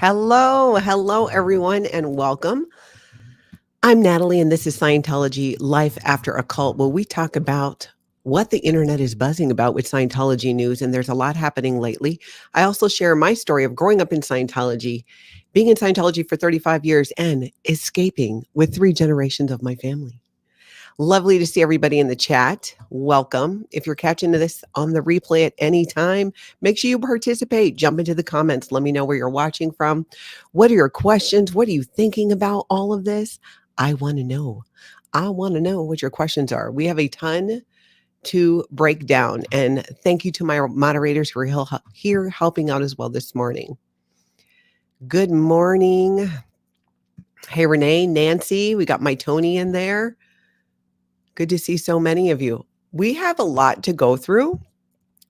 Hello, everyone, and welcome. I'm Natalie, and this is Scientology Life After a Cult, where we talk about what the internet is buzzing about with Scientology news, and there's a lot happening lately. I also share my story of growing up in Scientology, being in Scientology for 35 years, and escaping with 3 generations of my family. Lovely to see everybody in the chat. Welcome. If you're catching this on the replay at any time, make sure you participate. Jump into the comments. Let me know where you're watching from. What are your questions? What are you thinking about all of this? I want to know. I want to know what your questions are. We have a ton to break down. And thank you to my moderators who are here helping out as well this morning. Good morning. Hey, Renee, Nancy, we got my Tony in there. Good to see so many of you. We have a lot to go through.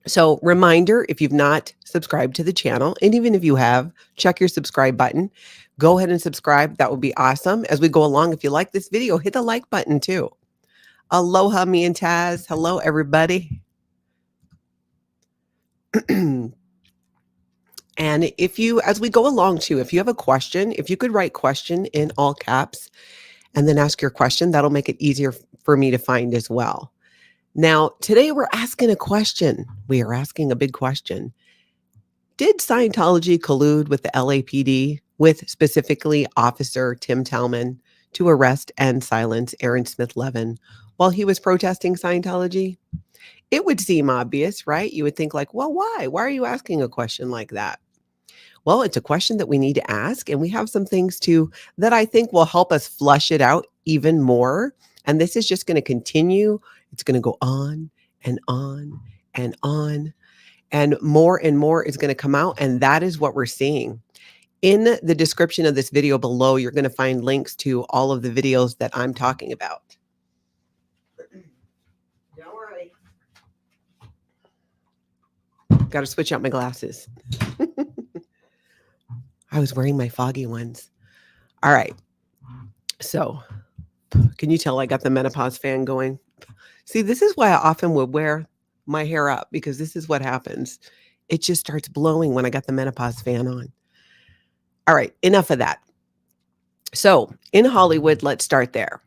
So reminder, if you've not subscribed to the channel, and even if you have, check your subscribe button. Go ahead and subscribe. That would be awesome. As we go along, if you like this video, hit the like button too. Aloha, me and Taz. Hello, everybody. And if you, as we go along too, if you have a question, if you could write question in all caps and then ask your question, that'll make it easier for me to find as well. Now, today we're asking a question. We are asking a big question. Did Scientology collude with the LAPD, with specifically Officer Tim Talman, to arrest and silence Aaron Smith-Levin while he was protesting Scientology? It would seem obvious, right? You would think like, well, why? Why are you asking a question like that? Well, it's a question that we need to ask, and we have some things that I think will help us flush it out even more. And this is just going to continue. It's going to go on and on and on, and more is going to come out. And that is what we're seeing. In the description of this video below, you're going to find links to all of the videos that I'm talking about. Don't worry. Got to switch out my glasses. I was wearing my foggy ones. All right. So can you tell I got the menopause fan going? See, this is why I often would wear my hair up, because this is what happens. It just starts blowing when I got the menopause fan on. All right, enough of that. So in Hollywood, let's start there.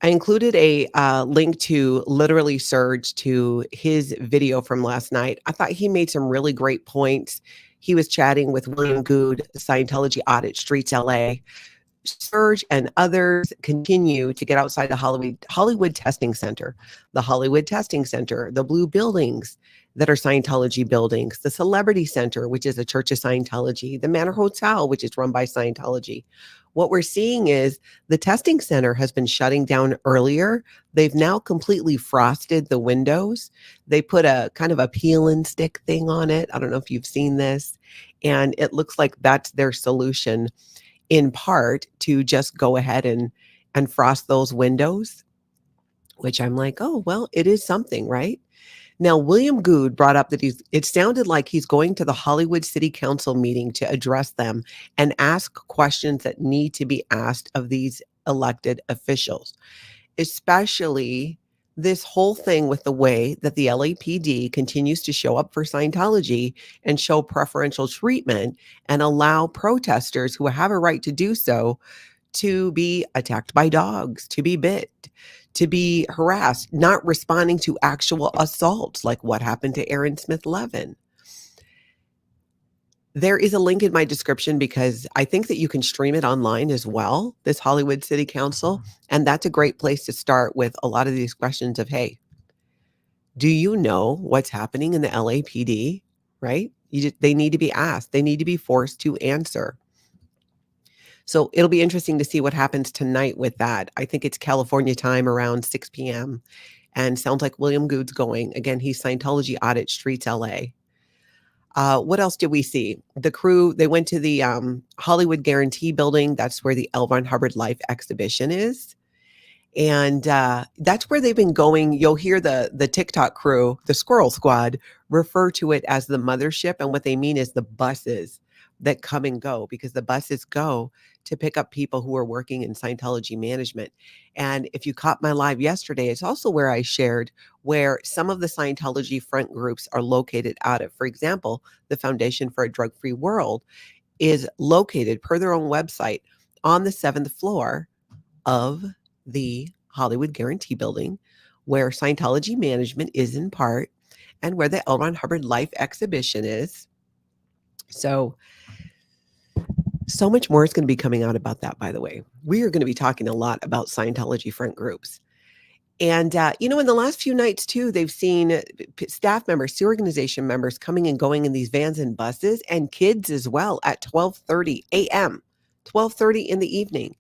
I included a link to LITTERALY SERGE, to his video from last night. I thought he made some really great points. He was chatting with William Good, Scientology Audit Streets, LA. SERGE and others continue to get outside the Hollywood Testing Center, the Hollywood Testing Center, the blue buildings that are Scientology buildings, the Celebrity Center, which is a Church of Scientology, the Manor Hotel, which is run by Scientology. What we're seeing is the testing center has been shutting down earlier. They've now completely frosted the windows. They put a kind of a peel and stick thing on it. I don't know if you've seen this. And it looks like that's their solution, in part, to just go ahead and frost those windows, which I'm like, oh, well, it is something, right? Now, William Good brought up that it sounded like he's going to the Hollywood City Council meeting to address them and ask questions that need to be asked of these elected officials, especially this whole thing with the way that the LAPD continues to show up for Scientology and show preferential treatment and allow protesters who have a right to do so to be attacked by dogs, to be bit, to be harassed, not responding to actual assaults like what happened to Aaron Smith-Levin. There is a link in my description, because I think that you can stream it online as well, this Hollywood City Council. And that's a great place to start with a lot of these questions of, hey, do you know what's happening in the LAPD, right? They need to be asked. They need to be forced to answer. So it'll be interesting to see what happens tonight with that. I think it's California time around 6 p.m. And sounds like William Good's going. Again, he's Scientology Audit Streets, LA. What else did we see? The crew, they went to the Hollywood Guarantee building. That's where the L. Ron Hubbard Life exhibition is. And that's where they've been going. You'll hear the TikTok crew, the Squirrel Squad, refer to it as the mothership. And what they mean is the buses that come and go, because the buses go to pick up people who are working in Scientology management. And if you caught my live yesterday, it's also where I shared where some of the Scientology front groups are located out of. For example, the Foundation for a Drug-Free World is located, per their own website, on the 7th floor of the Hollywood Guarantee Building, where Scientology management is in part, and where the L. Ron Hubbard Life exhibition is. So much more is going to be coming out about that, by the way. We are going to be talking a lot about Scientology front groups. And, in the last few nights, too, they've seen staff members, the organization members coming and going in these vans and buses, and kids as well at 12:30 a.m., 12:30 in the evening.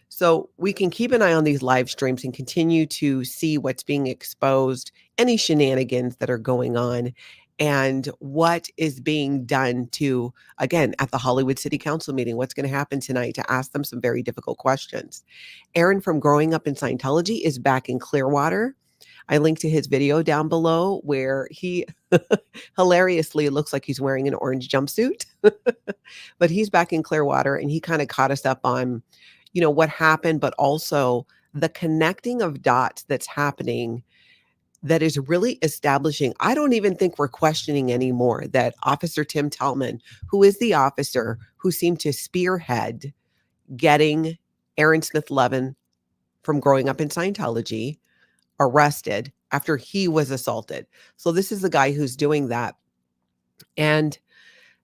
So we can keep an eye on these live streams and continue to see what's being exposed, any shenanigans that are going on, and what is being done to, again, at the Hollywood City Council meeting, what's going to happen tonight to ask them some very difficult questions. Aaron from Growing Up in Scientology is back in Clearwater. I linked to his video down below where he hilariously looks like he's wearing an orange jumpsuit, but he's back in Clearwater, and he kind of caught us up on what happened, but also the connecting of dots that's happening that is really establishing. I don't even think we're questioning anymore that Officer Tim Talman, who is the officer who seemed to spearhead getting Aaron Smith-Levin from Growing Up in Scientology arrested after he was assaulted. So this is the guy who's doing that. And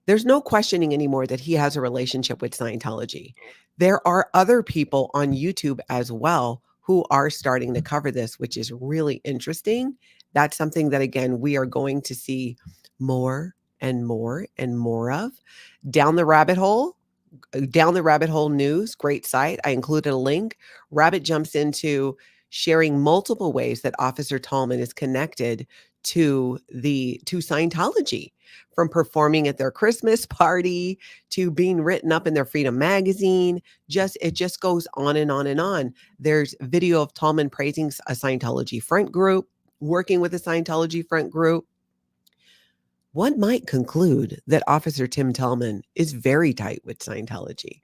there's no questioning anymore that he has a relationship with Scientology. There are other people on YouTube as well who are starting to cover this, which is really interesting. That's something that, again, we are going to see more and more and more of. Down the Rabbit Hole News, great site. I included a link. Rabbit jumps into sharing multiple ways that Officer Talman is connected to Scientology, from performing at their Christmas party to being written up in their Freedom magazine. It just goes on and on and on. There's video of Talman praising a Scientology front group, working with a Scientology front group. One might conclude that Officer Tim Talman is very tight with Scientology.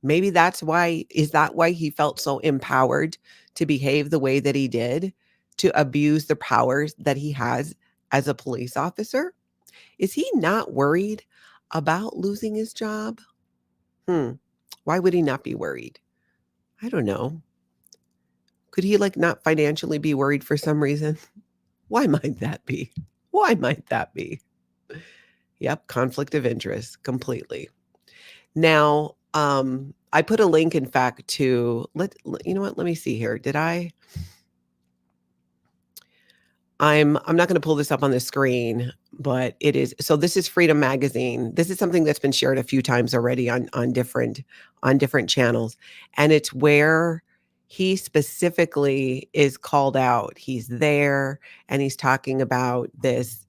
Maybe is that why he felt so empowered to behave the way that he did, to abuse the powers that he has as a police officer? Is he not worried about losing his job? Why would he not be worried? I don't know. Could he not financially be worried for some reason? Why might that be? Yep, conflict of interest completely. Now, I put a link, in fact, to you know what? Let me see here. Did I? I'm not going to pull this up on the screen, but it is. So this is Freedom Magazine. This is something that's been shared a few times already on different channels, and it's where he specifically is called out. He's there, and he's talking about this.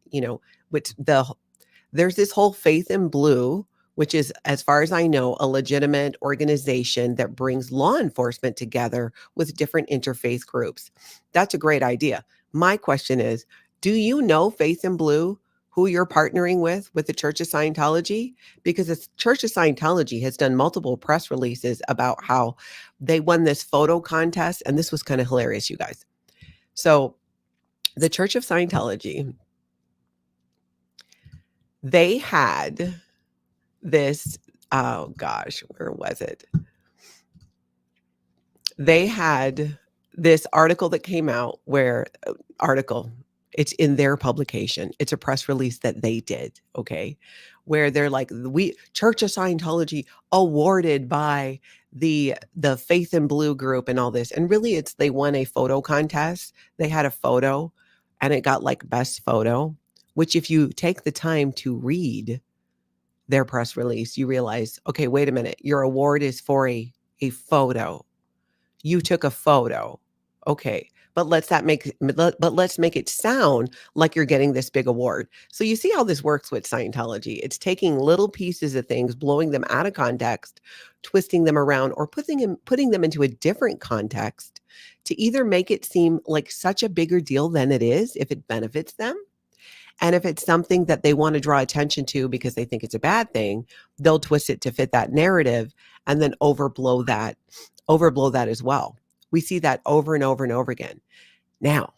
There's this whole Faith in Blue, which is, as far as I know, a legitimate organization that brings law enforcement together with different interfaith groups. That's a great idea. My question is, do you know Faith in Blue, who you're partnering with the Church of Scientology? Because the Church of Scientology has done multiple press releases about how they won this photo contest. And this was kind of hilarious, you guys. So the Church of Scientology, they had this, oh gosh, where was it? They had this article that came out it's in their publication. It's a press release that they did, okay? Where they're like, Church of Scientology awarded by the Faith in Blue group and all this. And really they won a photo contest. They had a photo and it got best photo, which if you take the time to read their press release, you realize, okay, wait a minute, your award is for a photo. You took a photo. Okay. But let's make it sound like you're getting this big award. So you see how this works with Scientology. It's taking little pieces of things, blowing them out of context, twisting them around, or putting them into a different context to either make it seem like such a bigger deal than it is if it benefits them. And if it's something that they want to draw attention to because they think it's a bad thing, they'll twist it to fit that narrative and then overblow that as well. We see that over and over and over again. Now,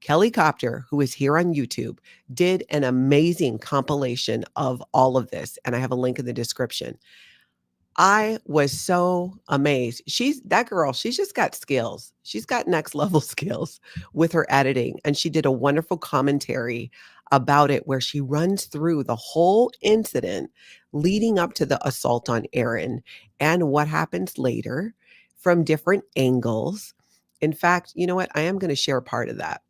Kelly Copter, who is here on YouTube, did an amazing compilation of all of this, and I have a link in the description. I was so amazed. That girl, she's just got skills. She's got next level skills with her editing, and she did a wonderful commentary about it where she runs through the whole incident leading up to the assault on Aaron and what happens later from different angles. In fact, you know what? I am going to share part of that.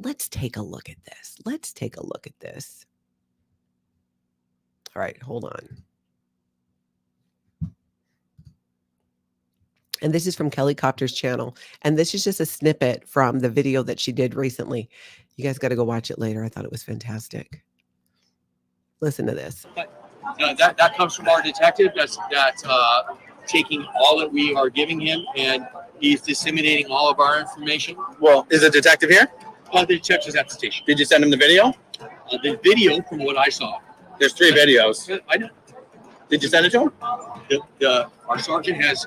Let's take a look at this. Let's take a look at this. All right, hold on. And this is from Kelly Copter's channel. And this is just a snippet from the video that she did recently. You guys got to go watch it later. I thought it was fantastic. Listen to this. That comes from our detective that's taking all that we are giving him, and he's disseminating all of our information. Well, is the detective here? The detective's at the station. Did you send him the video? The video, from what I saw. There's 3 videos. I know. Did you send it to him? Our sergeant has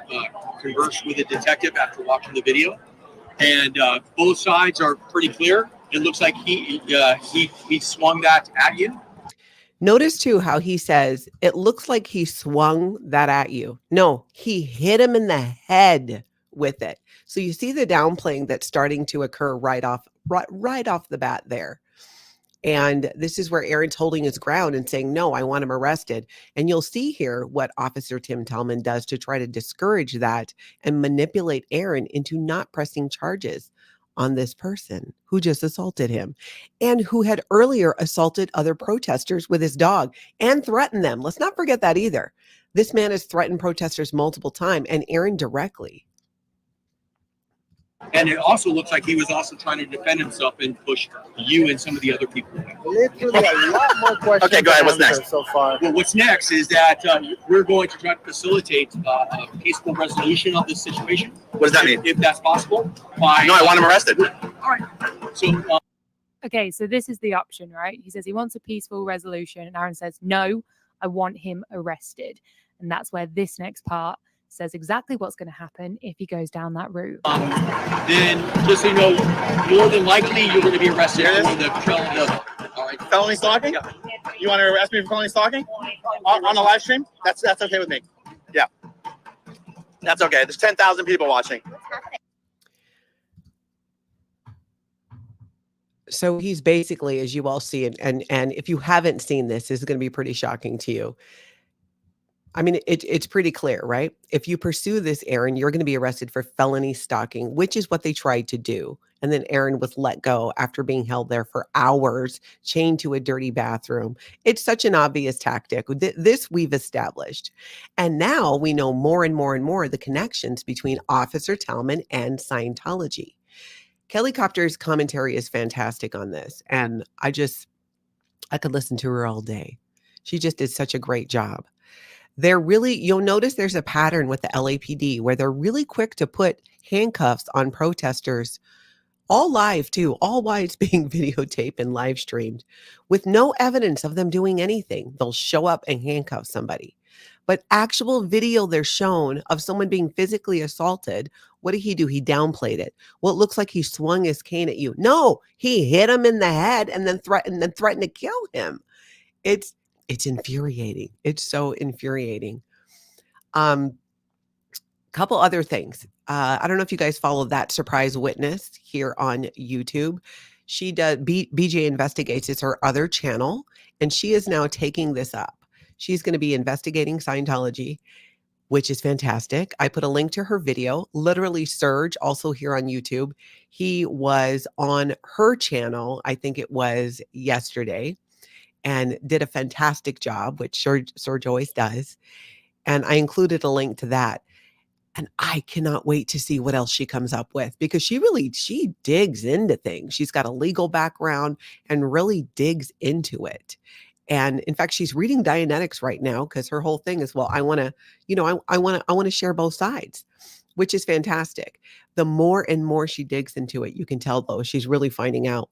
conversed with the detective after watching the video, and both sides are pretty clear. It looks like he swung that at you. Notice too how he says, it looks like he swung that at you. No, he hit him in the head with it. So you see the downplaying that's starting to occur right off the bat there. And this is where Aaron's holding his ground and saying, no, I want him arrested. And you'll see here what Officer Tim Talman does to try to discourage that and manipulate Aaron into not pressing charges on this person who just assaulted him and who had earlier assaulted other protesters with his dog and threatened them. Let's not forget that either. This man has threatened protesters multiple times, and Aaron directly. And it also looks like he was also trying to defend himself and push you and some of the other people. Literally a lot more questions. Okay, go ahead. What's next? So far. Well, what's next is that we're going to try to facilitate a peaceful resolution of this situation. What does that mean? If that's possible. No, I want him arrested. All right. So. Okay, so this is the option, right? He says he wants a peaceful resolution, and Aaron says, no, I want him arrested. And that's where this next part says exactly what's going to happen if he goes down that route. Then, just so you know, more than likely you're going to be arrested for the all right. Felony stalking? Yeah. You want to arrest me for felony stalking? On a live stream? That's okay with me. Yeah. That's okay. There's 10,000 people watching. So he's basically, as you all see, and if you haven't seen this is going to be pretty shocking to you. I mean, it's pretty clear, right? If you pursue this, Aaron, you're going to be arrested for felony stalking, which is what they tried to do. And then Aaron was let go after being held there for hours, chained to a dirty bathroom. It's such an obvious tactic. This we've established. And now we know more and more and more the connections between Officer Talman and Scientology. Kelly Copter's commentary is fantastic on this. And I could listen to her all day. She just did such a great job. You'll notice there's a pattern with the LAPD where they're really quick to put handcuffs on protesters, all live too, all while it's being videotaped and live streamed with no evidence of them doing anything. They'll show up and handcuff somebody. But actual video they're shown of someone being physically assaulted, what did he do? He downplayed it. Well, it looks like he swung his cane at you. No, he hit him in the head and then threatened to kill him. It's infuriating. It's so infuriating. Couple other things. I don't know if you guys follow That Surprise Witness here on YouTube. She does, BJ Investigates is her other channel, and she is now taking this up. She's going to be investigating Scientology, which is fantastic. I put a link to her video. Literally, Serge, also here on YouTube. He was on her channel, I think it was yesterday, and did a fantastic job, which Serge always does. And I included a link to that. And I cannot wait to see what else she comes up with, because she digs into things. She's got a legal background and really digs into it. And in fact, she's reading Dianetics right now because her whole thing is, well, I want to share both sides, which is fantastic. The more and more she digs into it, you can tell though, she's really finding out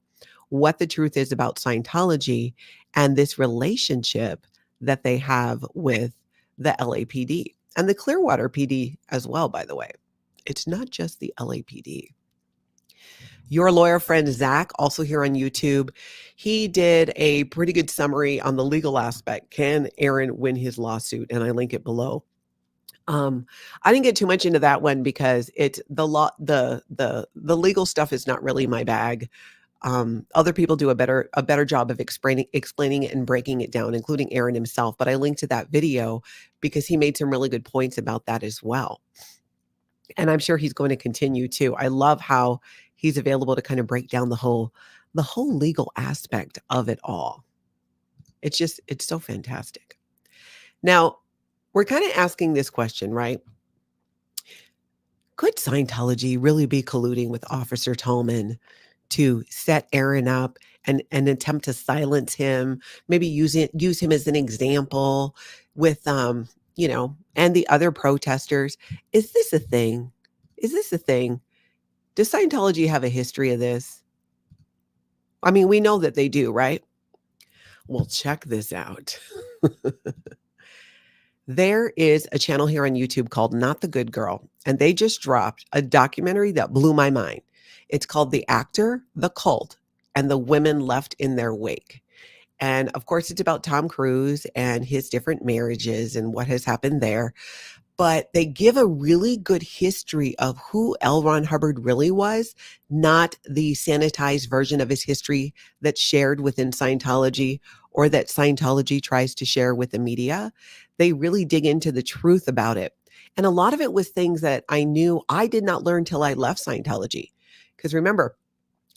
what the truth is about Scientology and this relationship that they have with the LAPD and the Clearwater PD as well, by the way. It's not just the LAPD. Your lawyer friend Zach, also here on YouTube, he did a pretty good summary on the legal aspect. Can Aaron win his lawsuit? And I link it below. I didn't get too much into that one because it's the law, the legal stuff is not really my bag. Other people do a better job of explaining it and breaking it down, including Aaron himself. But I linked to that video because he made some really good points about that as well. And I'm sure he's going to continue to. I love how he's available to kind of break down the whole legal aspect of it all. It's so fantastic. Now, we're kind of asking this question, right? Could Scientology really be colluding with Officer Talman to set Aaron up and attempt to silence him, maybe use him as an example with and the other protesters? Is this a thing? Does Scientology have a history of this? I mean, we know that they do, right? Well, check this out. There is a channel here on YouTube called Not the Good Girl, and they just dropped a documentary that blew my mind. It's called The Actor, the Cult, and the Women Left in Their Wake. And of course, it's about Tom Cruise and his different marriages and what has happened there. But they give a really good history of who L. Ron Hubbard really was, not the sanitized version of his history that's shared within Scientology or that Scientology tries to share with the media. They really dig into the truth about it. And a lot of it was things that I knew I did not learn till I left Scientology. Because remember,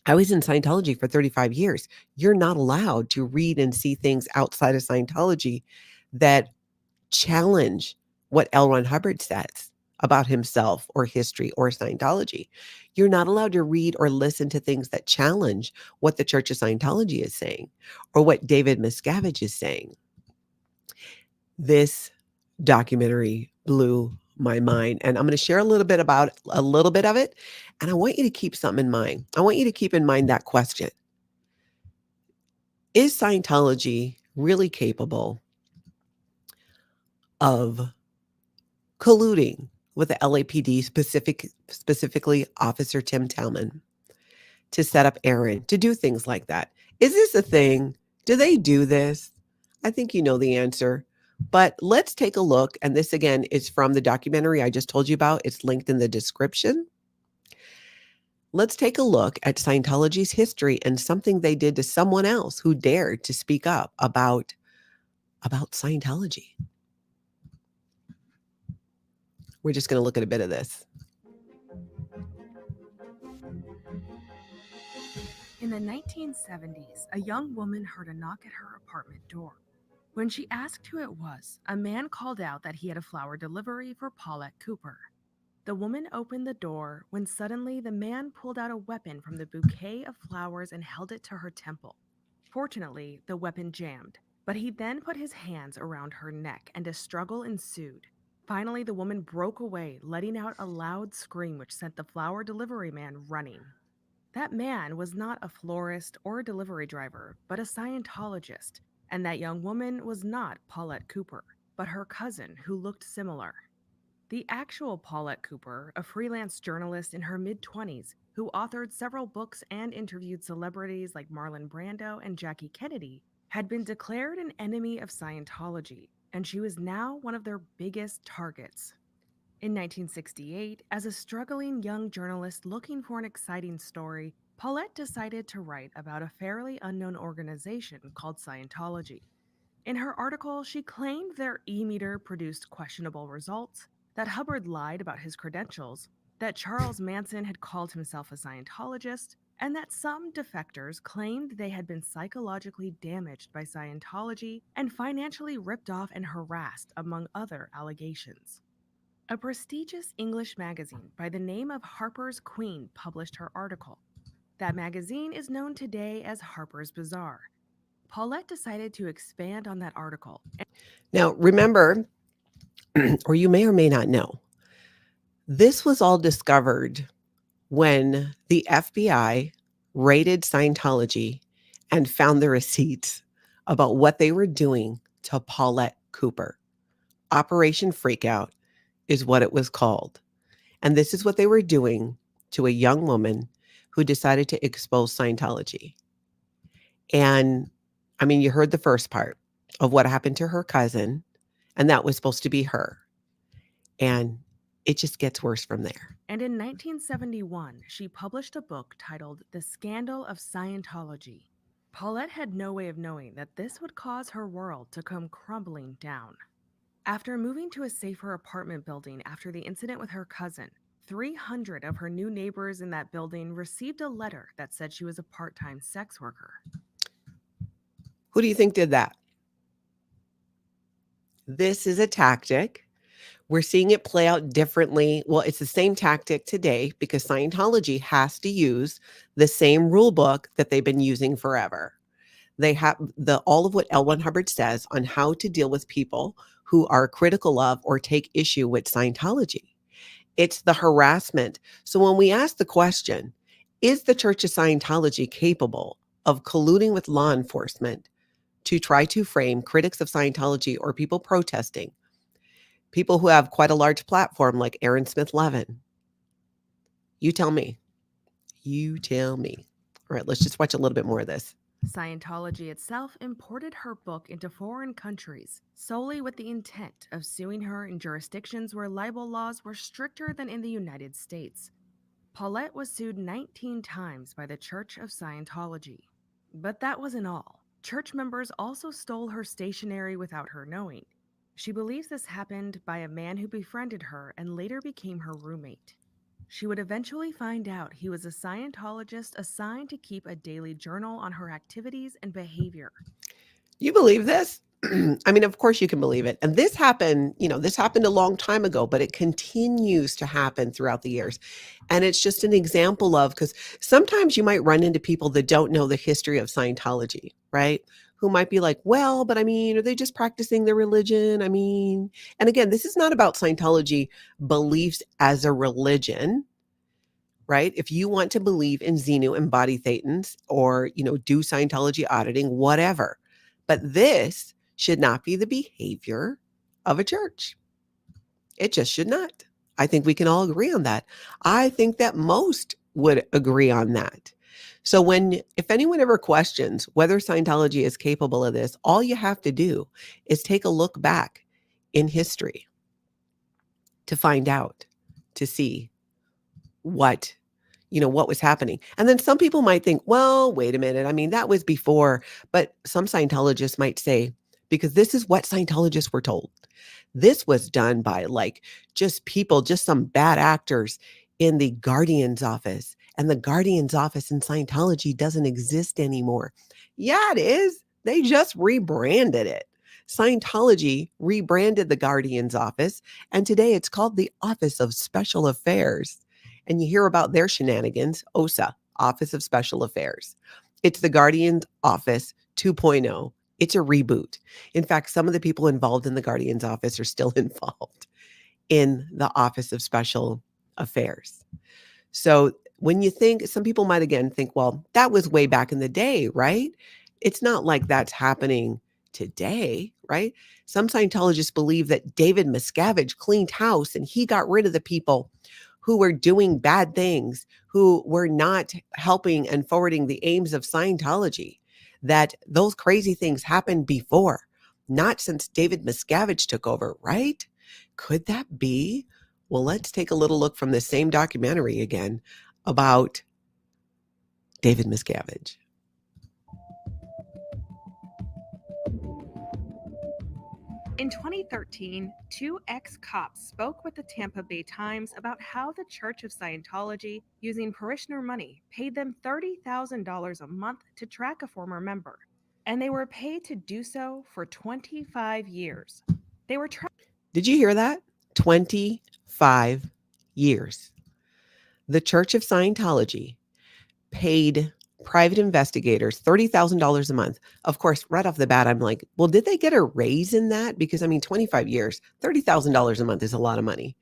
I was in Scientology for 35 years. You're not allowed to read and see things outside of Scientology that challenge what L. Ron Hubbard says about himself or history or Scientology. You're not allowed to read or listen to things that challenge what the Church of Scientology is saying or what David Miscavige is saying. This documentary blew my mind, and I'm going to share a little bit of it, and I want you to keep something in mind. I want you to keep in mind that question. Is Scientology really capable of colluding with the LAPD, specifically Officer Tim Talman, to set up Aaron to do things like that? Is this a thing? Do they do this? I think you know the answer. But let's take a look. And this, again, is from the documentary I just told you about. It's linked in the description. Let's take a look at Scientology's history and something they did to someone else who dared to speak up about Scientology. We're just going to look at a bit of this. In the 1970s, a young woman heard a knock at her apartment door. When she asked who it was, a man called out that he had a flower delivery for Paulette Cooper. The woman opened the door when suddenly the man pulled out a weapon from the bouquet of flowers and held it to her temple. Fortunately, the weapon jammed, but he then put his hands around her neck and a struggle ensued. Finally, the woman broke away, letting out a loud scream which sent the flower delivery man running. That man was not a florist or a delivery driver, but a Scientologist, and that young woman was not Paulette Cooper, but her cousin who looked similar. The actual Paulette Cooper, a freelance journalist in her mid-20s who authored several books and interviewed celebrities like Marlon Brando and Jackie Kennedy, had been declared an enemy of Scientology, and she was now one of their biggest targets. In 1968, as a struggling young journalist looking for an exciting story, Paulette decided to write about a fairly unknown organization called Scientology. In her article, she claimed their e-meter produced questionable results, that Hubbard lied about his credentials, that Charles Manson had called himself a Scientologist, and that some defectors claimed they had been psychologically damaged by Scientology and financially ripped off and harassed, among other allegations. A prestigious English magazine by the name of Harper's Queen published her article. That magazine is known today as Harper's Bazaar. Paulette decided to expand on that article. Now, remember, or you may or may not know, this was all discovered when the FBI raided Scientology and found the receipts about what they were doing to Paulette Cooper. Operation Freakout is what it was called. And this is what they were doing to a young woman who decided to expose Scientology. And I mean, you heard the first part of what happened to her cousin, and that was supposed to be her. And it just gets worse from there. And in 1971, she published a book titled The Scandal of Scientology. Paulette had no way of knowing that this would cause her world to come crumbling down. After moving to a safer apartment building after the incident with her cousin, 300 of her new neighbors in that building received a letter that said she was a part-time sex worker. Who do you think did that? This is a tactic. We're seeing it play out differently. Well, it's the same tactic today because Scientology has to use the same rule book that they've been using forever. They have all of what L. Ron Hubbard says on how to deal with people who are critical of or take issue with Scientology. It's the harassment. So when we ask the question, is the Church of Scientology capable of colluding with law enforcement to try to frame critics of Scientology or people protesting, people who have quite a large platform like Aaron Smith-Levin? You tell me. You tell me. All right, let's just watch a little bit more of this. Scientology itself imported her book into foreign countries solely with the intent of suing her in jurisdictions where libel laws were stricter than in the United States. Paulette was sued 19 times by the Church of Scientology. But that wasn't all. Church members also stole her stationery without her knowing. She believes this happened by a man who befriended her and later became her roommate. She would eventually find out he was a Scientologist assigned to keep a daily journal on her activities and behavior. You believe this? I mean, of course you can believe it. And this happened a long time ago, but it continues to happen throughout the years. And it's just an example of, because sometimes you might run into people that don't know the history of Scientology, right? Who might be like, well, but I mean, are they just practicing their religion? I mean, and again, this is not about Scientology beliefs as a religion, right? If you want to believe in Xenu and body thetans or, do Scientology auditing, whatever. But this should not be the behavior of a church. It just should not. I think we can all agree on that. I think that most would agree on that. So if anyone ever questions whether Scientology is capable of this, all you have to do is take a look back in history to find out, to see what was happening. And then some people might think, well, wait a minute. I mean, that was before, but some Scientologists might say, because this is what Scientologists were told. This was done by just some bad actors in the Guardian's office. And the Guardian's office in Scientology doesn't exist anymore. Yeah, it is. They just rebranded it. Scientology rebranded the Guardian's office, and today it's called the Office of Special Affairs. And you hear about their shenanigans, OSA, Office of Special Affairs. It's the Guardian's Office 2.0. It's a reboot. In fact, some of the people involved in the Guardian's office are still involved in the Office of Special Affairs. So when you think, some people might again think, well, that was way back in the day, right? It's not like that's happening today, right? Some Scientologists believe that David Miscavige cleaned house and he got rid of the people who were doing bad things, who were not helping and forwarding the aims of Scientology, that those crazy things happened before, not since David Miscavige took over, right? Could that be? Well, let's take a little look from the same documentary again about David Miscavige. In 2013, two ex-cops spoke with the Tampa Bay Times about how the Church of Scientology, using parishioner money, paid them $30,000 a month to track a former member. And they were paid to do so for 25 years. They were Did you hear that? 25 years. The Church of Scientology paid private investigators $30,000 a month. Of course, right off the bat, I'm like, well, did they get a raise in that? Because 25 years, $30,000 a month is a lot of money,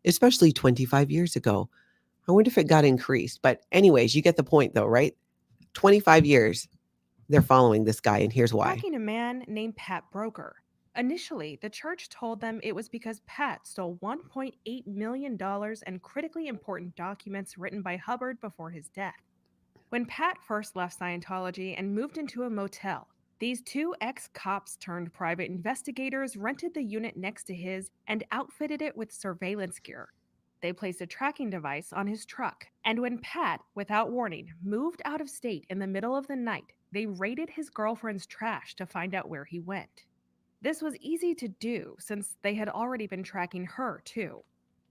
especially 25 years ago. I wonder if it got increased. But anyways, you get the point though, right? 25 years, they're following this guy, and here's why. tracking a man named Pat Broker. Initially, the church told them it was because Pat stole $1.8 million and critically important documents written by Hubbard before his death. When Pat first left Scientology and moved into a motel, these two ex-cops turned private investigators rented the unit next to his and outfitted it with surveillance gear. They placed a tracking device on his truck, and when Pat, without warning, moved out of state in the middle of the night, they raided his girlfriend's trash to find out where he went. This was easy to do since they had already been tracking her, too.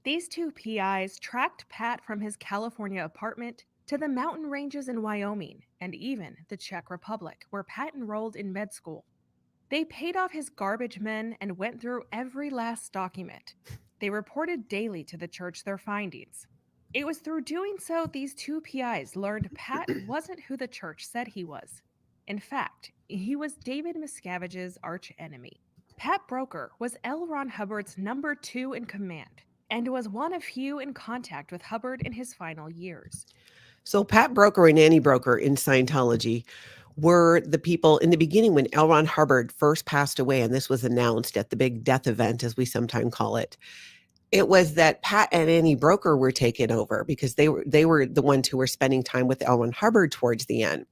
These two PIs tracked Pat from his California apartment to the mountain ranges in Wyoming and even the Czech Republic, where Pat enrolled in med school. They paid off his garbage men and went through every last document. They reported daily to the church their findings. It was through doing so these two PIs learned Pat wasn't who the church said he was. In fact, he was David Miscavige's archenemy. Pat Broker was L. Ron Hubbard's number 2 in command and was one of few in contact with Hubbard in his final years. So Pat Broker and Annie Broker in Scientology were the people in the beginning when L. Ron Hubbard first passed away, and this was announced at the big death event, as we sometimes call it. It was that Pat and Annie Broker were taken over because they were the ones who were spending time with L. Ron Hubbard towards the end.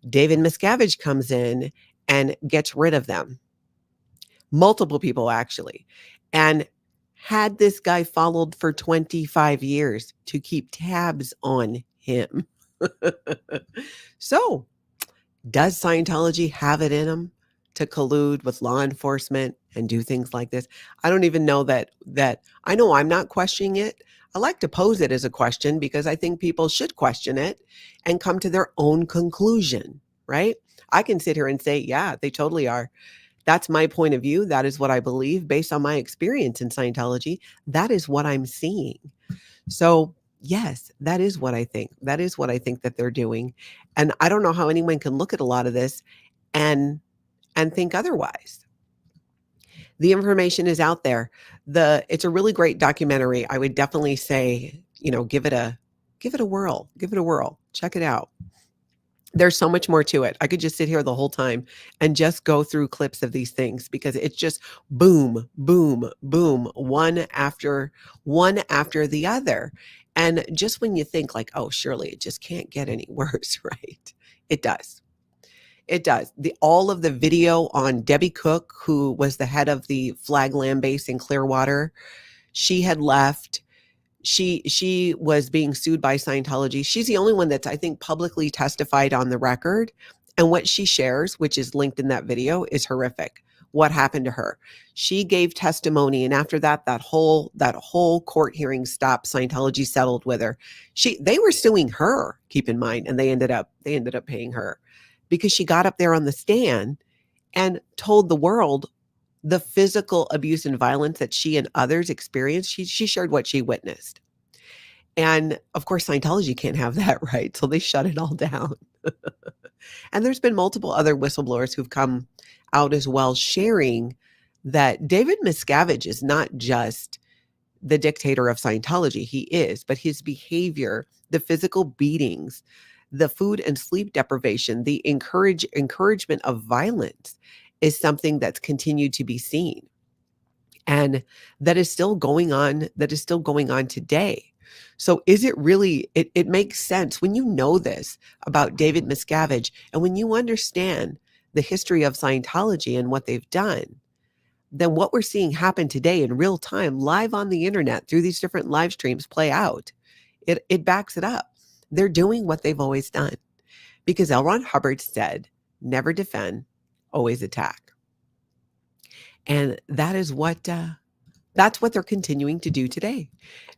David Miscavige comes in and gets rid of them. Multiple people, actually. And had this guy followed for 25 years to keep tabs on him. So, does Scientology have it in them to collude with law enforcement and do things like this? I don't even know that I know I'm not questioning it. I like to pose it as a question because I think people should question it and come to their own conclusion, right? I can sit here and say, yeah, they totally are. That's my point of view. That is what I believe based on my experience in Scientology. That is what I'm seeing. So yes, that is what I think. That is what I think that they're doing. And I don't know how anyone can look at a lot of this and think otherwise. The information is out there. It's a really great documentary. I would definitely say, give it a whirl. Give it a whirl. Check it out. There's so much more to it. I could just sit here the whole time and just go through clips of these things because it's just boom, boom, boom, one after the other. And just when you think like, oh, surely it just can't get any worse, right? It does. It does. All of the video on Debbie Cook, who was the head of the Flag Land Base in Clearwater, she had left. She was being sued by Scientology. She's the only one that's, I think, publicly testified on the record. And what she shares, which is linked in that video, is horrific. What happened to her? She gave testimony, and after that whole court hearing stopped. Scientology settled with her. They were suing her, keep in mind, and they ended up paying her because she got up there on the stand and told the world the physical abuse and violence that she and others experienced. She shared what she witnessed. And of course, Scientology can't have that, right? So they shut it all down. And there's been multiple other whistleblowers who've come out as well, sharing that David Miscavige is not just the dictator of Scientology. He is, but his behavior, the physical beatings, the food and sleep deprivation, the encouragement of violence is something that's continued to be seen. And that is still going on. That is still going on today. So is it really, it makes sense when you know this about David Miscavige and when you understand the history of Scientology and what they've done, then what we're seeing happen today in real time, live on the internet through these different live streams play out. It backs it up. They're doing what they've always done because L. Ron Hubbard said, never defend, always attack. And that is that's what they're continuing to do today.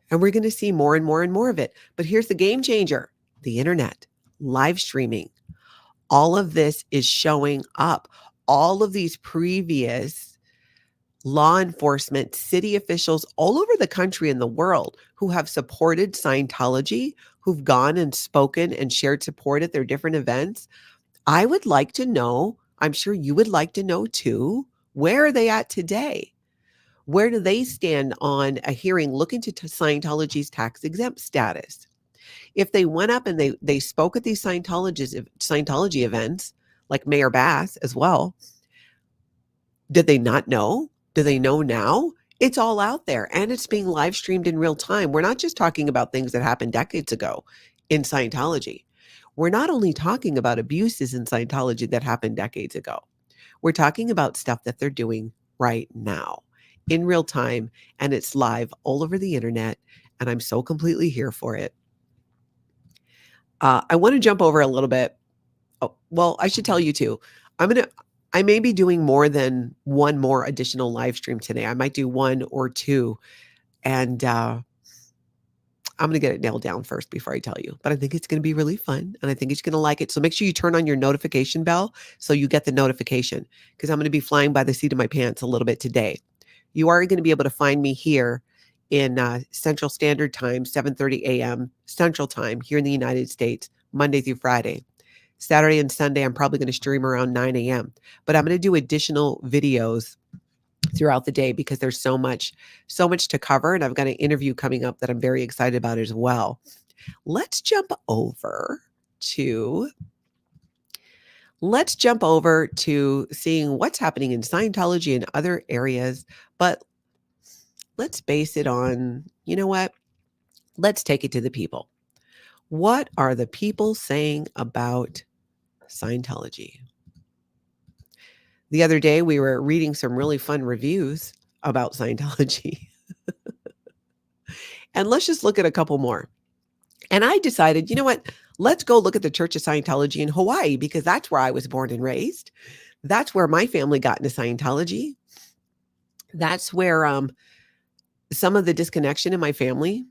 And we're going to see more and more and more of it. But here's the game changer, the internet, live streaming. All of this is showing up. All of these previous law enforcement, city officials all over the country and the world who have supported Scientology, who've gone and spoken and shared support at their different events. I would like to know, I'm sure you would like to know too, where are they at today? Where do they stand on a hearing looking to Scientology's tax-exempt status? If they went up and they spoke at these Scientology events, like Mayor Bass as well, did they not know? Do they know now? It's all out there and it's being live streamed in real time. We're not just talking about things that happened decades ago in Scientology. we're not only talking about abuses in Scientology that happened decades ago, we're talking about stuff that they're doing right now in real time, and it's live all over the internet, and I'm so completely here for it. I want to jump over a little bit. Oh, well, I should tell you too. I may be doing more than one more additional live stream today. I might do one or two, and I'm going to get it nailed down first before I tell you. But I think it's going to be really fun, and I think you're going to like it. So make sure you turn on your notification bell so you get the notification, because I'm going to be flying by the seat of my pants a little bit today. You are going to be able to find me here in Central Standard Time, 7:30 a.m. Central Time here in the United States, Monday through Friday. Saturday and Sunday, I'm probably going to stream around 9 a.m. But I'm going to do additional videos throughout the day because there's so much to cover. And I've got an interview coming up that I'm very excited about as well. Let's jump over to seeing what's happening in Scientology and other areas. But let's base it on, you know what? Let's take it to the people. What are the people saying about Scientology? The other day, we were reading some really fun reviews about Scientology. And let's just look at a couple more. And I decided, you know what? Let's go look at the Church of Scientology in Hawaii, because that's where I was born and raised. That's where my family got into Scientology. That's where some of the disconnection in my family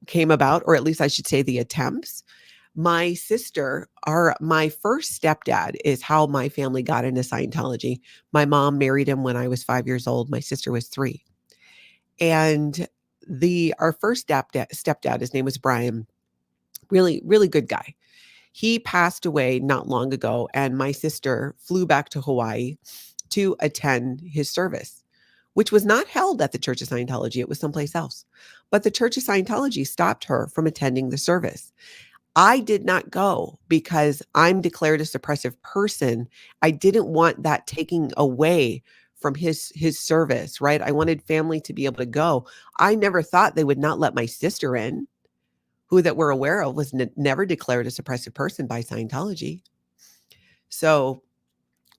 came about, or at least I should say the attempts. My sister, my first stepdad is how my family got into Scientology. My mom married him when I was 5 years old. My sister was 3. And our first stepdad, his name was Brian, really, really good guy. He passed away not long ago, and my sister flew back to Hawaii to attend his service, which was not held at the Church of Scientology. It was someplace else. But the Church of Scientology stopped her from attending the service. I did not go because I'm declared a suppressive person. I didn't want that taking away from his service, right? I wanted family to be able to go. I never thought they would not let my sister in, who that we're aware of was never declared a suppressive person by Scientology. So,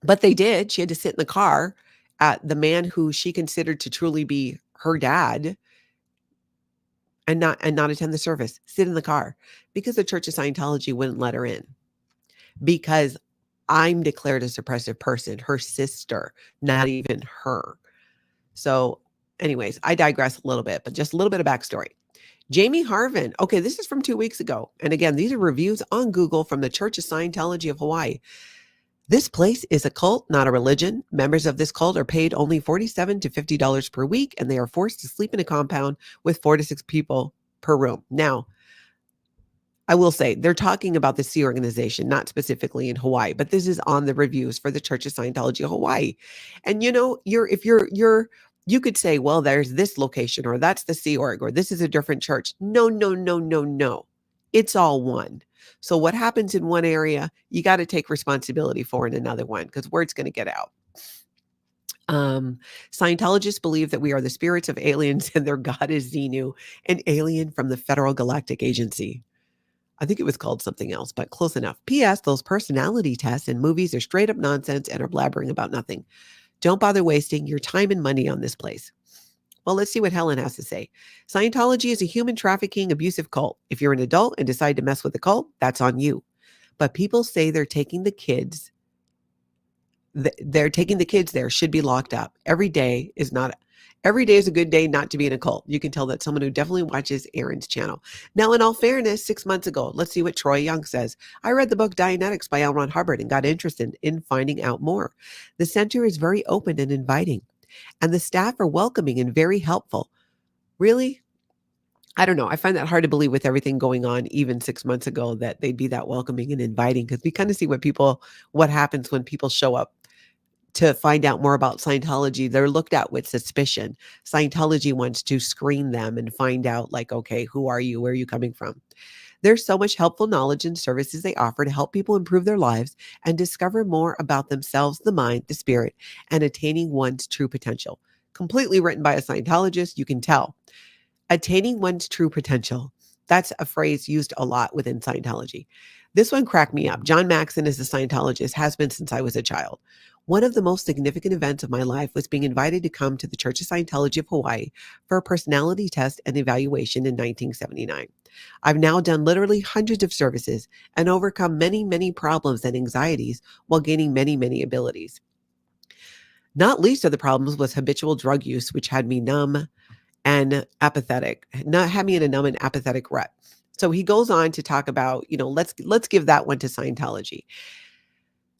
but they did. She had to sit in the car at the man who she considered to truly be her dad and not attend the service, sit in the car, because the Church of Scientology wouldn't let her in, because I'm declared a suppressive person, her sister, not even her. So anyways, I digress a little bit, but just a little bit of backstory. Jamie Harvin. Okay, this is from 2 weeks ago. And again, these are reviews on Google from the Church of Scientology of Hawaii. This place is a cult, not a religion. Members of this cult are paid only $47 to $50 per week, and they are forced to sleep in a compound with 4 to 6 people per room. Now, I will say they're talking about the Sea organization, not specifically in Hawaii, but this is on the reviews for the Church of Scientology of Hawaii. And you know, you could say, well, there's this location, or that's the Sea Org, or this is a different church. No. It's all one. So what happens in one area, you got to take responsibility for in another one, because word's going to get out. Scientologists believe that we are the spirits of aliens and their god is Xenu, an alien from the Federal Galactic Agency. I think it was called something else, but close enough. P.S. Those personality tests and movies are straight up nonsense and are blabbering about nothing. Don't bother wasting your time and money on this place. Well, let's see what Helen has to say. Scientology is a human trafficking, abusive cult. If you're an adult and decide to mess with the cult, that's on you. But people say they're taking the kids. They're taking the kids there, should be locked up. Every day is a good day not to be in a cult. You can tell that someone who definitely watches Aaron's channel. Now, in all fairness, 6 months ago, let's see what Troy Young says. I read the book Dianetics by L. Ron Hubbard and got interested in finding out more. The center is very open and inviting, and the staff are welcoming and very helpful. Really? I don't know. I find that hard to believe with everything going on, even 6 months ago, that they'd be that welcoming and inviting, because we kind of see what happens when people show up to find out more about Scientology. They're looked at with suspicion. Scientology wants to screen them and find out, like, okay, who are you? Where are you coming from? There's so much helpful knowledge and services they offer to help people improve their lives and discover more about themselves, the mind, the spirit, and attaining one's true potential. Completely written by a Scientologist, you can tell. Attaining one's true potential. That's a phrase used a lot within Scientology. This one cracked me up. John Maxon is a Scientologist, has been since I was a child. One of the most significant events of my life was being invited to come to the Church of Scientology of Hawaii for a personality test and evaluation in 1979. I've now done literally hundreds of services and overcome many, many problems and anxieties while gaining many, many abilities. Not least of the problems was habitual drug use, which had me numb and apathetic, not had me in a numb and apathetic rut. So he goes on to talk about, let's give that one to Scientology.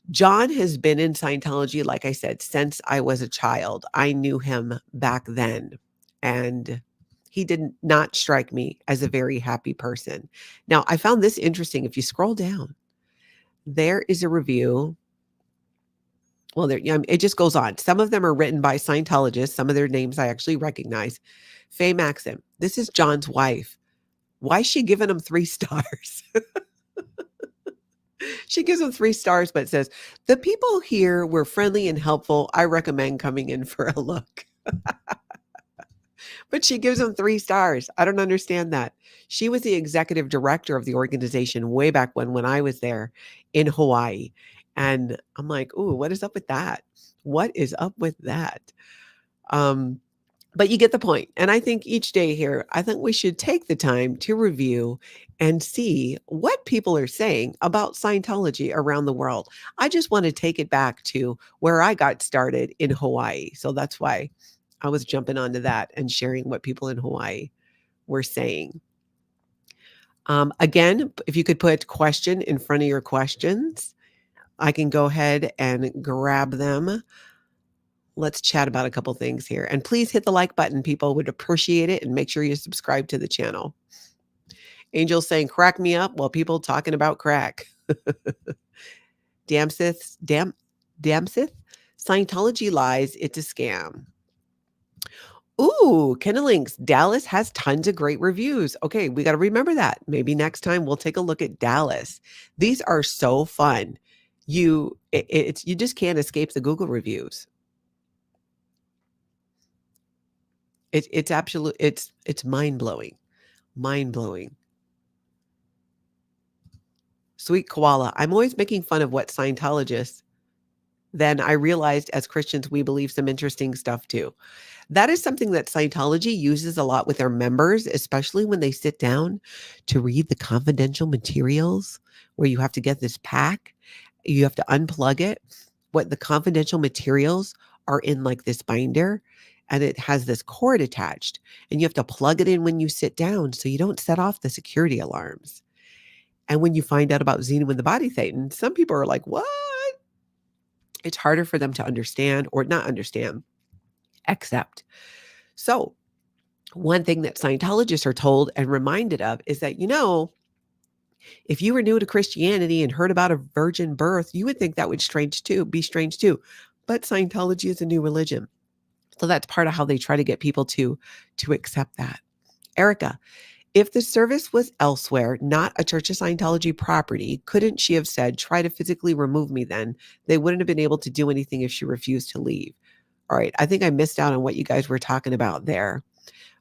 John has been in Scientology, like I said, since I was a child. I knew him back then, and he did not strike me as a very happy person. Now, I found this interesting. If you scroll down, there is a review. Well, it just goes on. Some of them are written by Scientologists. Some of their names I actually recognize. Faye Maxim. This is John's wife. Why is she giving him 3 stars? She gives him 3 stars, but says, the people here were friendly and helpful. I recommend coming in for a look. But she gives him 3 stars. I don't understand that. She was the executive director of the organization way back when I was there in Hawaii. And I'm like, ooh, what is up with that? What is up with that? But you get the point. And I think each day here, I think we should take the time to review and see what people are saying about Scientology around the world. I just want to take it back to where I got started in Hawaii. So that's why I was jumping onto that and sharing what people in Hawaii were saying. Again, if you could put question in front of your questions, I can go ahead and grab them. Let's chat about a couple things here. And please hit the like button. People would appreciate it. And make sure you subscribe to the channel. Angel saying, crack me up while people talking about crack. Damsith, Scientology lies. It's a scam. Ooh, Kennelings, Dallas has tons of great reviews. Okay, we got to remember that. Maybe next time we'll take a look at Dallas. These are so fun. You just can't escape the Google reviews. It's absolute. It's mind-blowing. Mind-blowing. Sweet Koala. I'm always making fun of what Scientologists. Then I realized as Christians, we believe some interesting stuff too. That is something that Scientology uses a lot with their members, especially when they sit down to read the confidential materials where you have to get this pack. You have to unplug it. What the confidential materials are in like this binder, and it has this cord attached, and you have to plug it in when you sit down so you don't set off the security alarms. And when you find out about Xenu and the body Thetan, some people are like, what? It's harder for them to understand or not understand, accept. So one thing that Scientologists are told and reminded of is that, if you were new to Christianity and heard about a virgin birth, you would think that would be strange too. But Scientology is a new religion. So that's part of how they try to get people to accept that. Erica, if the service was elsewhere, not a Church of Scientology property, couldn't she have said, try to physically remove me then? They wouldn't have been able to do anything if she refused to leave. All right. I think I missed out on what you guys were talking about there.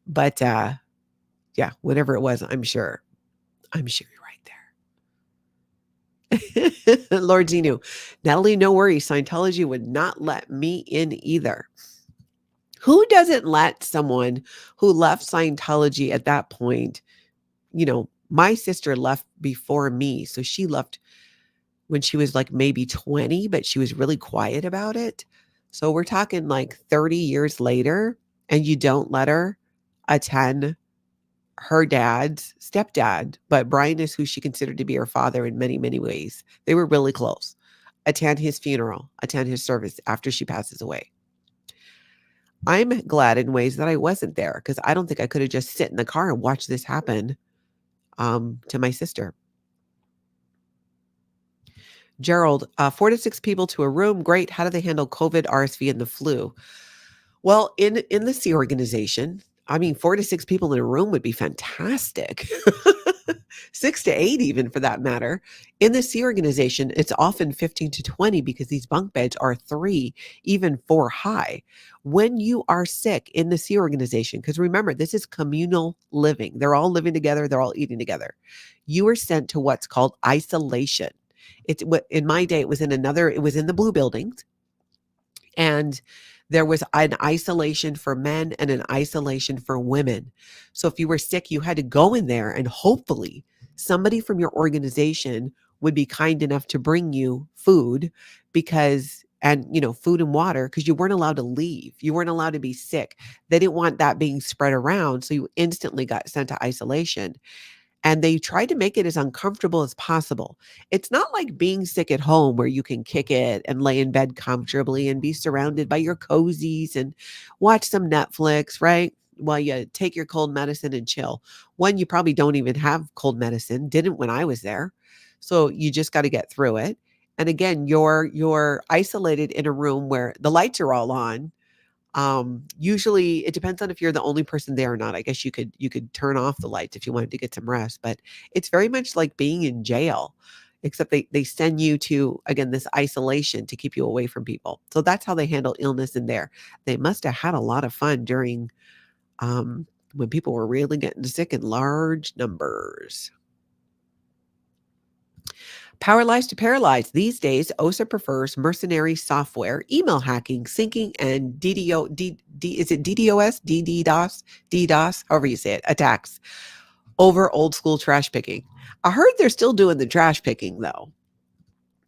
But yeah, whatever it was, I'm sure you're right there. Lord Xenu, Natalie, no worries. Scientology would not let me in either. Who doesn't let someone who left Scientology at that point? My sister left before me. So she left when she was like maybe 20, but she was really quiet about it. So we're talking like 30 years later, and you don't let her attend her dad's stepdad, but Brian is who she considered to be her father in many, many ways. They were really close. Attend his funeral, attend his service after she passes away. I'm glad in ways that I wasn't there, because I don't think I could have just sit in the car and watched this happen to my sister. Gerald, 4 to 6 people to a room. Great. How do they handle COVID, RSV, and the flu? Well, in the C organization, 4 to 6 people in a room would be fantastic. 6 to 8 even for that matter. In the C organization, it's often 15 to 20 because these bunk beds are 3, even 4 high. When you are sick in the C organization, because remember, this is communal living. They're all living together. They're all eating together. You are sent to what's called isolation. It's what in my day, it was in the blue buildings. And there was an isolation for men and an isolation for women. So if you were sick, you had to go in there and hopefully somebody from your organization would be kind enough to bring you food food and water, because you weren't allowed to leave. You weren't allowed to be sick. They didn't want that being spread around. So you instantly got sent to isolation. And they tried to make it as uncomfortable as possible. It's not like being sick at home where you can kick it and lay in bed comfortably and be surrounded by your cozies and watch some Netflix, right? While you take your cold medicine and chill. One, you probably don't even have cold medicine. Didn't when I was there. So you just got to get through it. And again, you're isolated in a room where the lights are all on. Usually it depends on if you're the only person there or not. I guess you could turn off the lights if you wanted to get some rest, but it's very much like being in jail, except they send you to, again, this isolation to keep you away from people. So that's how they handle illness in there. They must have had a lot of fun during, when people were really getting sick in large numbers. Paralyzed to paralyzed. These days, OSA prefers mercenary software, email hacking, syncing, and is it DDoS, DDoS, however you say it, attacks over old school trash picking. I heard they're still doing the trash picking though.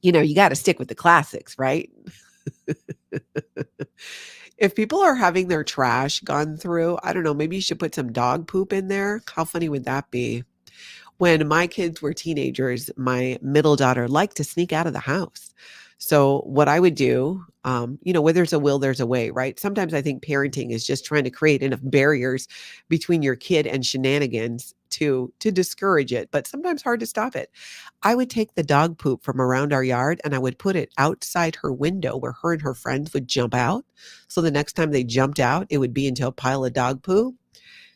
You got to stick with the classics, right? If people are having their trash gone through, I don't know, maybe you should put some dog poop in there. How funny would that be? When my kids were teenagers, my middle daughter liked to sneak out of the house. So what I would do, where there's a will, there's a way, right? Sometimes I think parenting is just trying to create enough barriers between your kid and shenanigans to discourage it, but sometimes hard to stop it. I would take the dog poop from around our yard and I would put it outside her window where her and her friends would jump out. So the next time they jumped out, it would be into a pile of dog poo.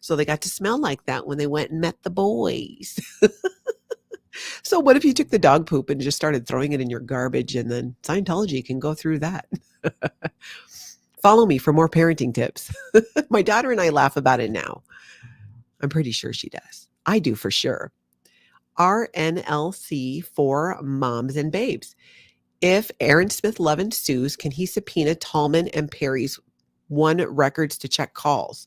So they got to smell like that when they went and met the boys. So what if you took the dog poop and just started throwing it in your garbage, and then Scientology can go through that? Follow me for more parenting tips. My daughter and I laugh about it now. I'm pretty sure she does. I do for sure. RNLC for moms and babes. If Aaron Smith-Levin sues, can he subpoena Talman and Perry's records to check calls?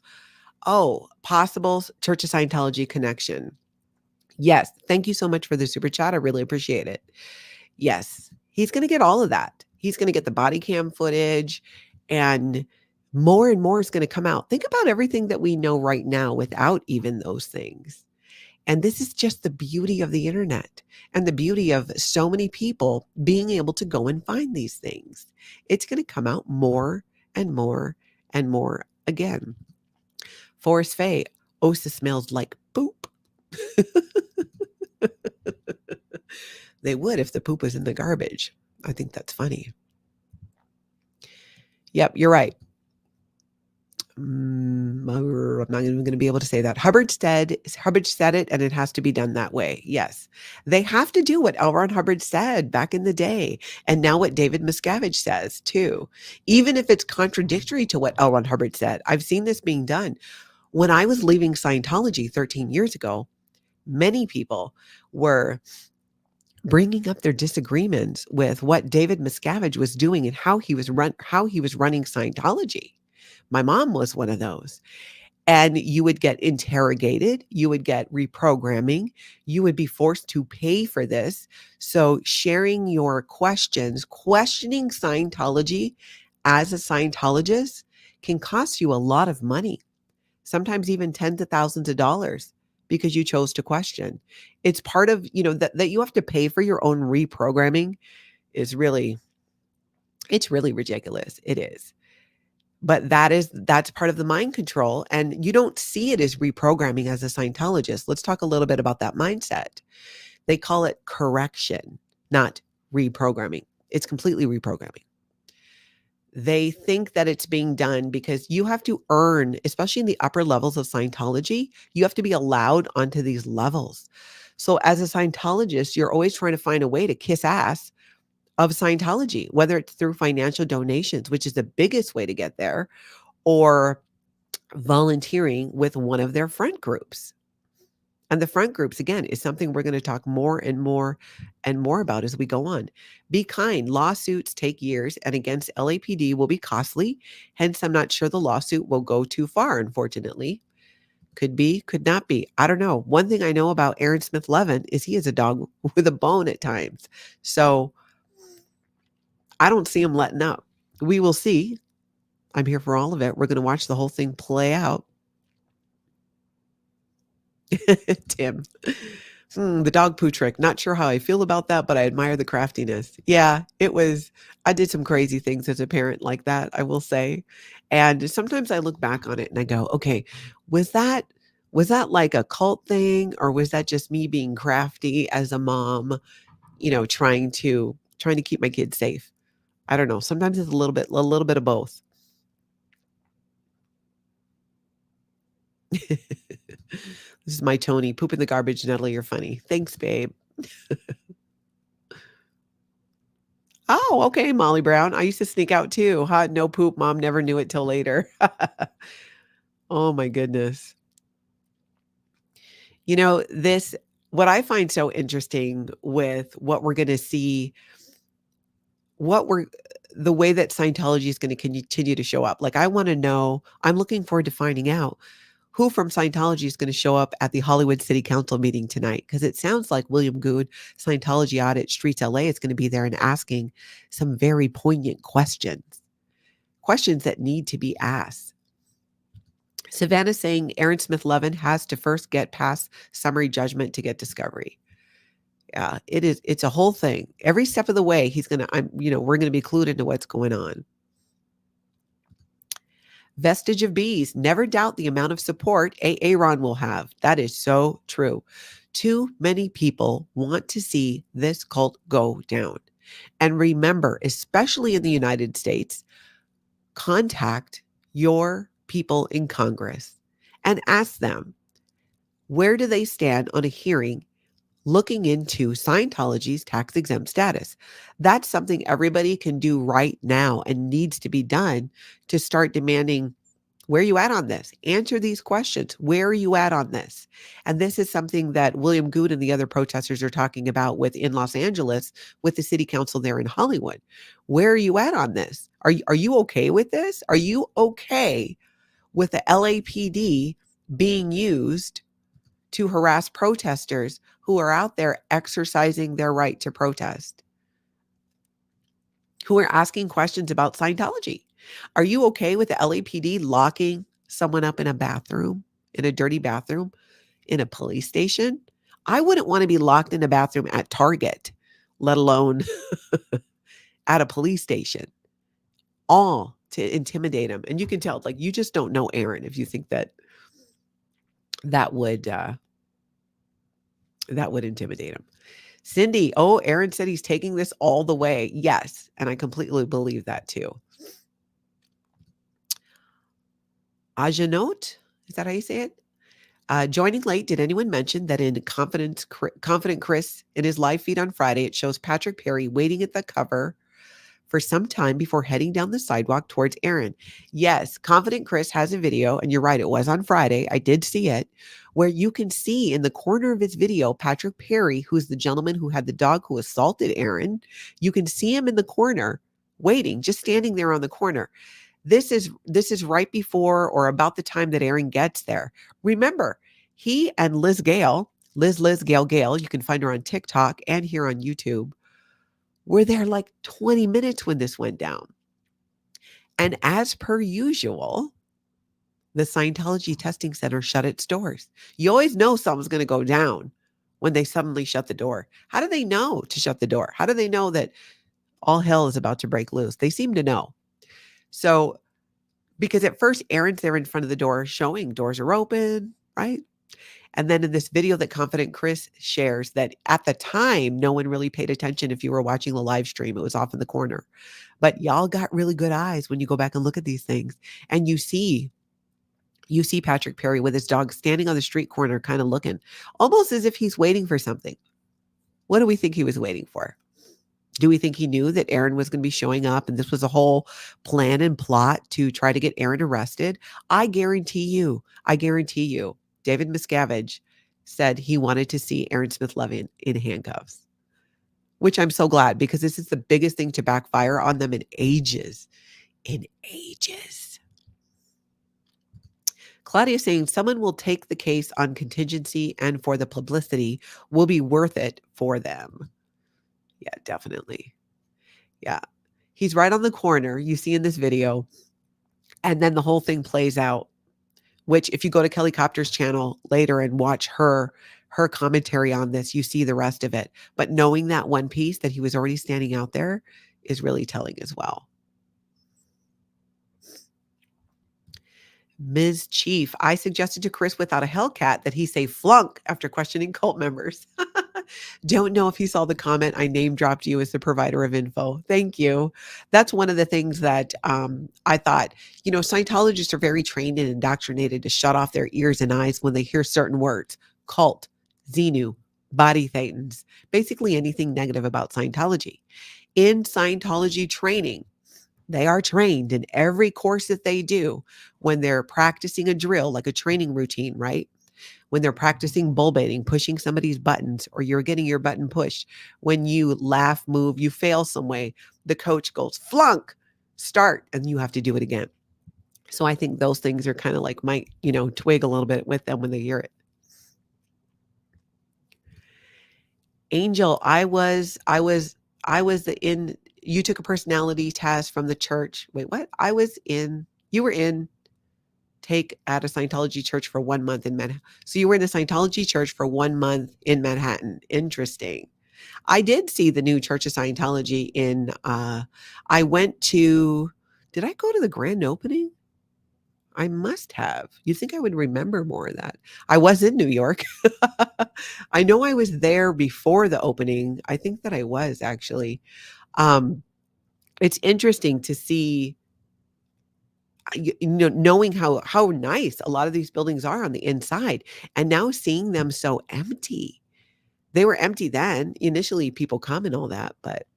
Oh, possible Church of Scientology connection. Yes. Thank you so much for the super chat. I really appreciate it. Yes. He's going to get all of that. He's going to get the body cam footage, and more is going to come out. Think about everything that we know right now without even those things. And this is just the beauty of the internet and the beauty of so many people being able to go and find these things. It's going to come out more and more and more again. Forrest Fay, OSA smells like poop. They would if the poop was in the garbage. I think that's funny. Yep, you're right. I'm not even going to be able to say that. Hubbard said it, and it has to be done that way. Yes. They have to do what L. Ron Hubbard said back in the day, and now what David Miscavige says too. Even if it's contradictory to what L. Ron Hubbard said, I've seen this being done. When I was leaving Scientology 13 years ago, many people were bringing up their disagreements with what David Miscavige was doing and how he was running Scientology. My mom was one of those. And you would get interrogated, you would get reprogramming, you would be forced to pay for this. So sharing your questions, questioning Scientology as a Scientologist can cost you a lot of money, sometimes even tens of thousands of dollars, because you chose to question. It's part of, that you have to pay for your own reprogramming it's really ridiculous. It is. But that's part of the mind control. And you don't see it as reprogramming as a Scientologist. Let's talk a little bit about that mindset. They call it correction, not reprogramming. It's completely reprogramming. They think that it's being done because you have to earn, especially in the upper levels of Scientology, you have to be allowed onto these levels. So as a Scientologist, you're always trying to find a way to kiss ass of Scientology, whether it's through financial donations, which is the biggest way to get there, or volunteering with one of their front groups. And the front groups, again, is something we're going to talk more and more and more about as we go on. Be kind. Lawsuits take years, and against LAPD will be costly. Hence, I'm not sure the lawsuit will go too far, unfortunately. Could be, could not be. I don't know. One thing I know about Aaron Smith-Levin is he is a dog with a bone at times. So I don't see him letting up. We will see. I'm here for all of it. We're going to watch the whole thing play out. Tim. The dog poo trick. Not sure how I feel about that, but I admire the craftiness. Yeah, it was. I did some crazy things as a parent like that, I will say. And sometimes I look back on it and I go, okay, was that like a cult thing, or was that just me being crafty as a mom, trying to keep my kids safe? I don't know. Sometimes it's a little bit of both. This is my Tony. Poop in the garbage, Natalie. You're funny. Thanks, babe. Oh, okay, Molly Brown. I used to sneak out too. Huh? No poop. Mom never knew it till later. Oh my goodness. What I find so interesting with what we're going to see, the way that Scientology is going to continue to show up. Like, I want to know, I'm looking forward to finding out who from Scientology is going to show up at the Hollywood City Council meeting tonight, because it sounds like William Good, Scientology Audit Streets LA, is going to be there and asking some very poignant questions that need to be asked. Savannah saying Aaron Smith-Levin has to first get past summary judgment to get discovery. Yeah, it's a whole thing. Every step of the way, we're going to be clued into what's going on. Vestige of Bees, never doubt the amount of support Aaron will have. That is so true. Too many people want to see this cult go down. And remember, especially in the United States, contact your people in Congress and ask them, where do they stand on a hearing looking into Scientology's tax-exempt status? That's something everybody can do right now and needs to be done to start demanding, where are you at on this? Answer these questions. Where are you at on this? And this is something that William Good and the other protesters are talking about in Los Angeles with the city council there in Hollywood. Where are you at on this? Are you okay with this? Are you okay with the LAPD being used to harass protesters who are out there exercising their right to protest, who are asking questions about Scientology? Are you okay with the LAPD locking someone up in a bathroom, in a dirty bathroom, in a police station? I wouldn't want to be locked in a bathroom at Target, let alone at a police station, all to intimidate them. And you can tell, like, you just don't know Aaron if you think that would intimidate him. Cindy, Aaron said he's taking this all the way. Yes, and I completely believe that too. Ajanot, is that how you say it? Joining late, did anyone mention that in Confident Chris, in his live feed on Friday, it shows Patrick Perry waiting at the cover for some time before heading down the sidewalk towards Aaron? Yes, Confident Chris has a video, and you're right, it was on Friday. I did see it, where you can see in the corner of his video, Patrick Perry, who's the gentleman who had the dog who assaulted Aaron. You can see him in the corner waiting, just standing there on the corner. This is right before or about the time that Aaron gets there. Remember, he and Liz Gale, you can find her on TikTok and here on YouTube, were there like 20 minutes when this went down. And as per usual, the Scientology testing center shut its doors. You always know something's going to go down when they suddenly shut the door. How do they know to shut the door? How do they know that all hell is about to break loose? They seem to know. So, because at first Aaron's there in front of the door showing doors are open, right? And then in this video that Confident Chris shares, that at the time, no one really paid attention. If you were watching the live stream, it was off in the corner. But y'all got really good eyes when you go back and look at these things. And you see You see Patrick Perry with his dog standing on the street corner, kind of looking, almost as if he's waiting for something. What do we think he was waiting for? Do we think he knew that Aaron was going to be showing up and this was a whole plan and plot to try to get Aaron arrested? I guarantee you, David Miscavige said he wanted to see Aaron Smith-Levin in handcuffs, which I'm so glad, because this is the biggest thing to backfire on them in ages. Claudia saying someone will take the case on contingency and for the publicity will be worth it for them. Yeah, definitely. Yeah. He's right on the corner you see in this video. And then the whole thing plays out, which if you go to Kelly Copter's channel later and watch her commentary on this, you see the rest of it. But knowing that one piece that he was already standing out there is really telling as well. Ms. Chief, I suggested to Chris without a Hellcat that he say flunk after questioning cult members. Don't know if you saw the comment. I name dropped you as the provider of info. Thank you. That's one of the things that I thought, Scientologists are very trained and indoctrinated to shut off their ears and eyes when they hear certain words. Cult, Xenu, body thetans, basically anything negative about Scientology. In Scientology training, they are trained in every course that they do when they're practicing a drill, like a training routine, right? When they're practicing bull baiting, pushing somebody's buttons, or you're getting your button pushed. When you laugh, move, you fail some way, the coach goes, flunk, start, and you have to do it again. So I think those things are kind of like might, twig a little bit with them when they hear it. Angel, you took a personality test from the church. Wait, what? You were in take at a Scientology church for 1 month in Manhattan. So you were in a Scientology church for 1 month in Manhattan. Interesting. I did see the new Church of Scientology did I go to the grand opening? I must have. You think I would remember more of that? I was in New York. I know I was there before the opening. I think that I was actually. It's interesting to see, knowing how nice a lot of these buildings are on the inside, and now seeing them so empty. They were empty then. Initially, people come and all that, but.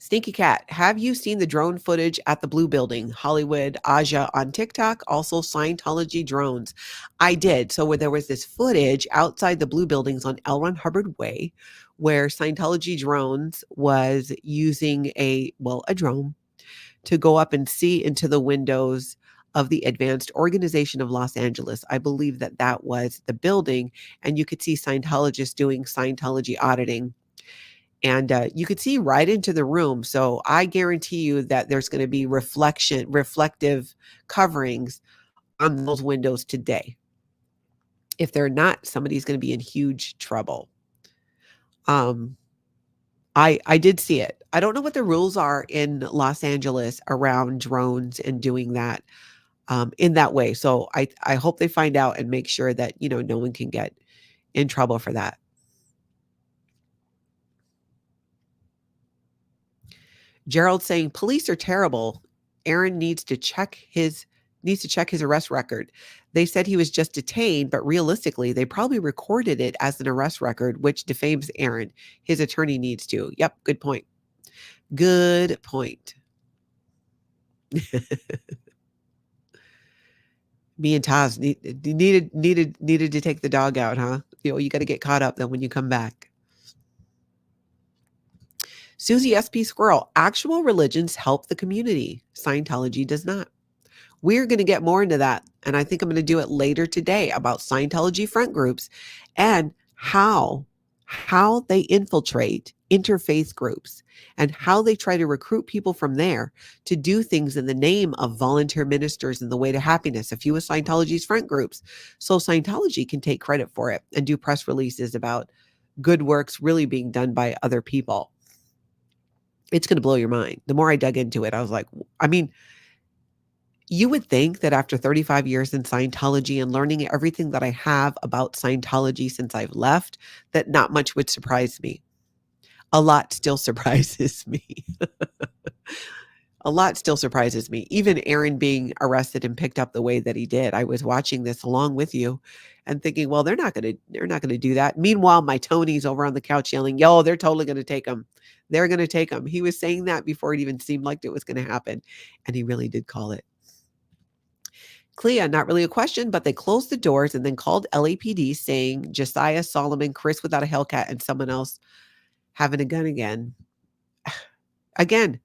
Stinky Cat, have you seen the drone footage at the Blue Building, Hollywood, Aja on TikTok? Also Scientology drones. I did. So where there was this footage outside the Blue Buildings on L. Ron Hubbard Way, where Scientology drones was using a drone to go up and see into the windows of the Advanced Organization of Los Angeles. I believe that was the building, and you could see Scientologists doing Scientology auditing. And you could see right into the room. So I guarantee you that there's going to be reflective coverings on those windows today. If they're not, somebody's going to be in huge trouble. I did see it. I don't know what the rules are in Los Angeles around drones and doing that in that way. So I hope they find out and make sure that, no one can get in trouble for that. Gerald saying police are terrible. Aaron needs to check his arrest record. They said he was just detained, but realistically, they probably recorded it as an arrest record, which defames Aaron. His attorney needs to. Yep, good point. Good point. Me and Taz needed to take the dog out, huh? You got to get caught up then when you come back. Susie SP Squirrel, actual religions help the community. Scientology does not. We're going to get more into that. And I think I'm going to do it later today about Scientology front groups and how they infiltrate interfaith groups and how they try to recruit people from there to do things in the name of volunteer ministers and the way to happiness, a few of Scientology's front groups. So Scientology can take credit for it and do press releases about good works really being done by other people. It's going to blow your mind. The more I dug into it, I was like, you would think that after 35 years in Scientology and learning everything that I have about Scientology since I've left, that not much would surprise me. A lot still surprises me. A lot still surprises me. Even Aaron being arrested and picked up the way that he did. I was watching this along with you and thinking, well, they're not going to do that. Meanwhile, my Tony's over on the couch yelling, yo, they're totally going to take him. They're going to take him. He was saying that before it even seemed like it was going to happen. And he really did call it. Clea, not really a question, but they closed the doors and then called LAPD saying Josiah, Solomon, Chris without a Hellcat, and someone else having a gun again. Again,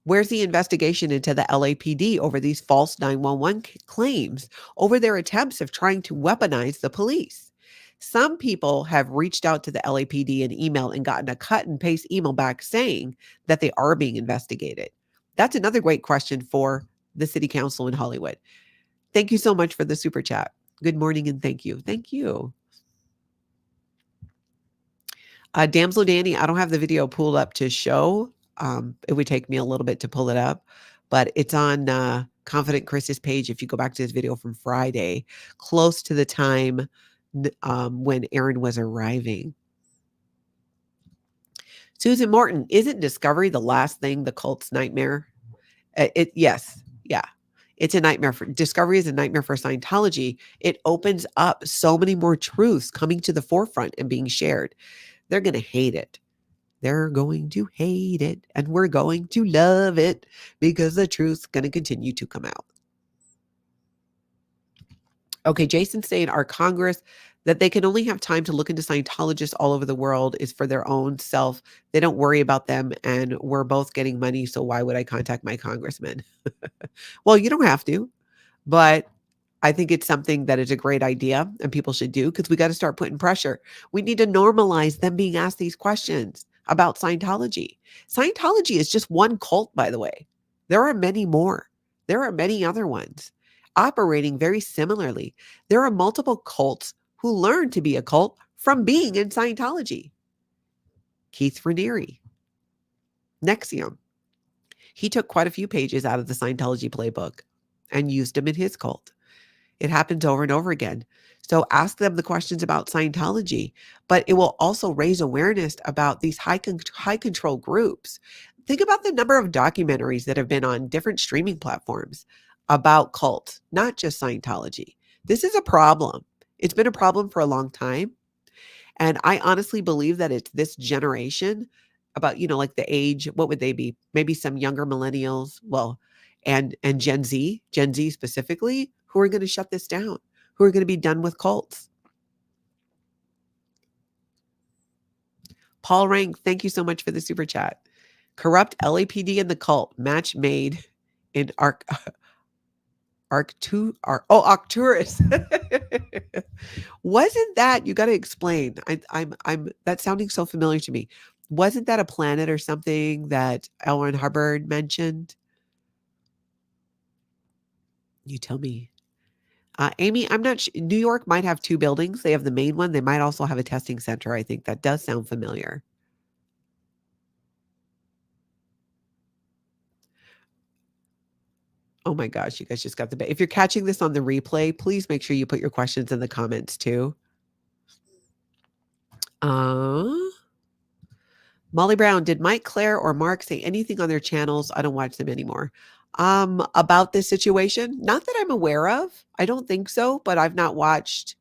where's the investigation into the LAPD over these false 911 claims, over their attempts of trying to weaponize the police? Some people have reached out to the LAPD in email and gotten a cut and paste email back saying that they are being investigated. That's another great question for the city council in Hollywood. Thank you so much for the super chat. Good morning and thank you. Thank you. Damsel Danny, I don't have the video pulled up to show. It would take me a little bit to pull it up, but it's on Confident Chris's page. If you go back to this video from Friday, close to the time when Aaron was arriving. Susan Morton, isn't discovery the last thing the cult's nightmare? Yes. Yeah. It's a nightmare for discovery is a nightmare for Scientology. It opens up so many more truths coming to the forefront and being shared. They're going to hate it. They're going to hate it, and we're going to love it because the truth's going to continue to come out. Okay, Jason's saying our Congress, that they can only have time to look into Scientologists all over the world is for their own self. They don't worry about them, and we're both getting money, so why would I contact my congressman? Well, you don't have to, but I think it's something that is a great idea and people should do because we got to start putting pressure. We need to normalize them being asked these questions about Scientology. Scientology is just one cult, by the way. There are many more. There are many other ones operating very similarly. There are multiple cults who learned to be a cult from being in Scientology. Keith Raniere, Nexium. He took quite a few pages out of the Scientology playbook and used them in his cult. It happens over and over again. So ask them the questions about Scientology, but it will also raise awareness about these high control groups. Think about the number of documentaries that have been on different streaming platforms about cults, not just Scientology. This is a problem. It's been a problem for a long time. And I honestly believe that it's this generation about, like the age, what would they be? Maybe some younger millennials, and Gen Z specifically, who are going to shut this down, who are going to be done with cults. Paul Rank, thank you so much for the super chat. Corrupt LAPD and the cult, match made in Arcturus. Wasn't that, you got to explain. I'm that's sounding so familiar to me. Wasn't that a planet or something that L. Ron Hubbard mentioned? You tell me. Amy, I'm not sure. New York might have two buildings. They have the main one. They might also have a testing center. I think that does sound familiar. Oh my gosh, you guys just got the... If you're catching this on the replay, please make sure you put your questions in the comments too. Molly Brown, did Mike, Claire, or Mark say anything on their channels? I don't watch them anymore. About this situation? Not that I'm aware of. I don't think so, but I've not watched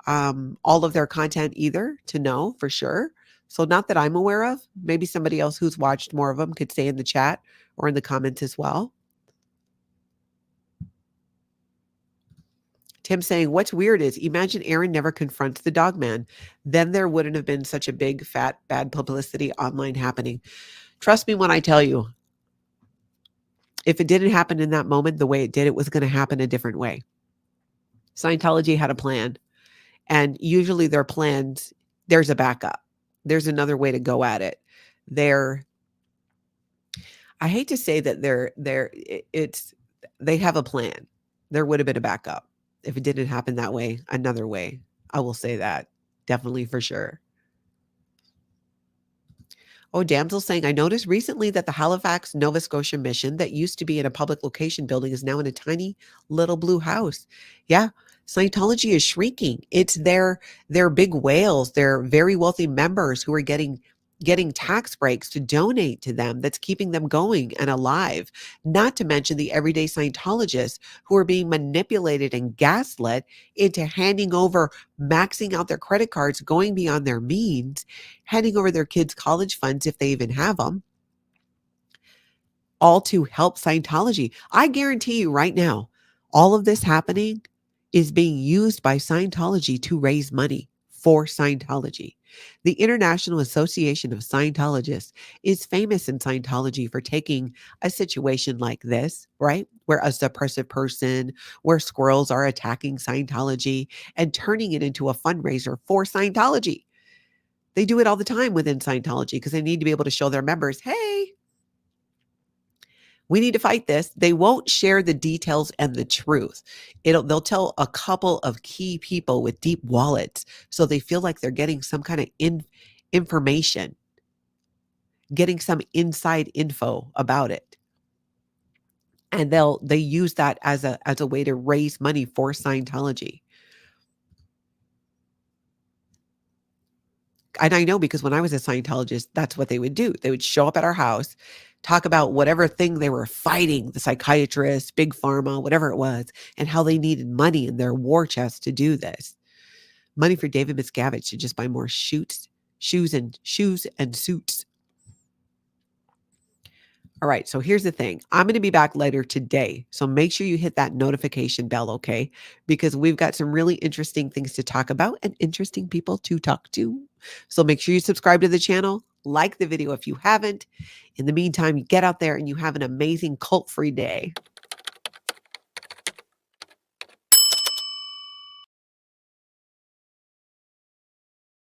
all of their content either to know for sure. So not that I'm aware of. Maybe somebody else who's watched more of them could say in the chat or in the comments as well. Tim saying, what's weird is imagine Aaron never confronts the dog man. Then there wouldn't have been such a big, fat, bad publicity online happening. Trust me when I tell you, if it didn't happen in that moment the way it did, it was going to happen a different way. Scientology had a plan. And usually their plans, there's a backup. There's another way to go at it. I hate to say that they have a plan. There would have been a backup. If it didn't happen that way, another way. I will say that. Definitely for sure. Oh, Damsel saying, I noticed recently that the Halifax, Nova Scotia mission that used to be in a public location building is now in a tiny little blue house. Yeah, Scientology is shrinking. It's their big whales, their very wealthy members who are getting getting tax breaks to donate to them that's keeping them going and alive, not to mention the everyday Scientologists who are being manipulated and gaslit into handing over, maxing out their credit cards, going beyond their means, handing over their kids' college funds if they even have them, all to help Scientology. I guarantee you right now, all of this happening is being used by Scientology to raise money for Scientology. The International Association of Scientologists is famous in Scientology for taking a situation like this, right? Where a suppressive person, where squirrels are attacking Scientology and turning it into a fundraiser for Scientology. They do it all the time within Scientology because they need to be able to show their members, hey, we need to fight this. They won't share the details and the truth. They'll tell a couple of key people with deep wallets, so they feel like they're getting some kind of information, getting some inside info about it, and they use that as a way to raise money for Scientology. And I know because when I was a Scientologist, that's what they would do. They would show up at our house, talk about whatever thing they were fighting, the psychiatrists, big pharma, whatever it was, and how they needed money in their war chest to do this. Money for David Miscavige to just buy more shoes and suits. All right, so here's the thing. I'm going to be back later today. So make sure you hit that notification bell, okay? Because we've got some really interesting things to talk about and interesting people to talk to. So make sure you subscribe to the channel, like the video if you haven't. In the meantime, you get out there and you have an amazing cult-free day.